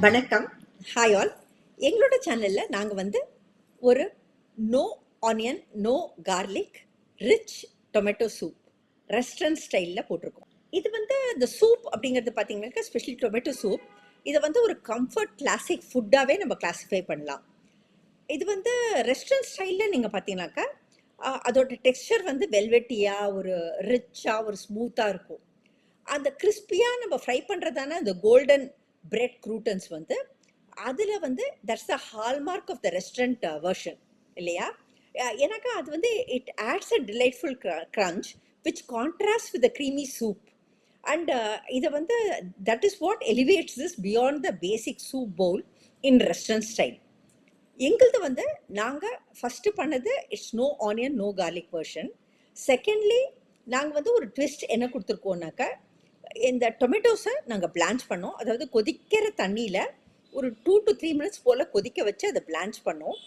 வணக்கம். Hi all. எங்களோட சேனலில் நாங்கள் ஒரு no onion no garlic rich tomato soup restaurant ஸ்டைலில் போட்டிருக்கோம். இது இந்த சூப் அப்படிங்கிறது பார்த்தீங்கன்னாக்கா ஸ்பெஷலி டொமேட்டோ சூப். இதை ஒரு கம்ஃபர்ட் கிளாசிக் ஃபுட்டாகவே நம்ம கிளாஸிஃபை பண்ணலாம். இது ரெஸ்டாரண்ட் ஸ்டைலில் நீங்கள் பார்த்தீங்கன்னாக்கா அதோட டெக்ஸ்சர் வெல்வெட்டியாக ஒரு ரிச்சாக ஒரு ஸ்மூத்தாக இருக்கும். அந்த கிறிஸ்பியாக நம்ம ஃப்ரை பண்ணுறதான அந்த கோல்டன் பிரெட் க்ரூட்டன்ஸ் அதில் that's the hallmark of the restaurant version இல்லையா? ஏன்னாக்கா அது it adds a delightful crunch which contrast with the creamy soup. And இதை that is what elevates this beyond the basic soup bowl in restaurant style. எங்களது நாங்கள் first பண்ணது it's no onion no garlic version. Secondly நாங்கள் ஒரு twist என்ன கொடுத்துருக்கோன்னாக்கா, இந்த டொமேட்டோஸை நாங்கள் Blanche பண்ணோம். அதாவது கொதிக்கிற தண்ணியில் ஒரு 2 to 3 minutes போல் கொதிக்க வச்சு அதை பிளான்ச் பண்ணோம்.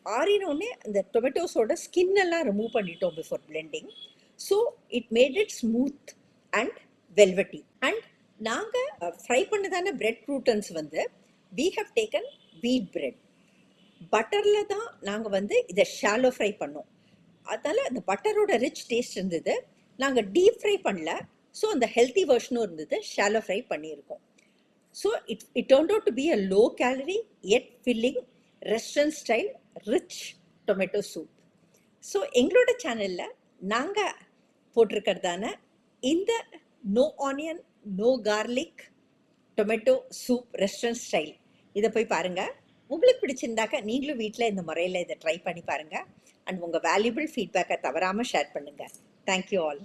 ஆறினோடனே அந்த டொமேட்டோஸோட ஸ்கின்னெல்லாம் ரிமூவ் பண்ணிட்டோம் before blending. So it made it smooth and velvety. And நாங்கள் ஃப்ரை பண்ணதான bread croutons we have taken wheat bread. பட்டரில் தான் நாங்கள் இதை ஷாலோ ஃப்ரை பண்ணோம். அதனால் அந்த பட்டரோட ரிச் டேஸ்ட் இருந்தது. நாங்கள் டீப் ஃப்ரை பண்ணல. ஸோ அந்த ஹெல்த்தி வெர்ஷனும் இருந்தது, ஷாலோ ஃப்ரை பண்ணியிருக்கோம். So it turned out to be a low calorie yet filling restaurant style rich tomato soup. So எங்களோட சேனலில் நாங்கள் போட்டிருக்கிறதான இந்த no onion no garlic tomato soup restaurant style இதை போய் பாருங்கள். உங்களுக்கு பிடிச்சிருந்தாக்க நீங்களும் வீட்டில் இந்த முறையில் இதை ட்ரை பண்ணி பாருங்கள். அண்ட் உங்கள் வேல்யூபிள் ஃபீட்பேக்கை தவறாமல் ஷேர் பண்ணுங்கள். Thank you all.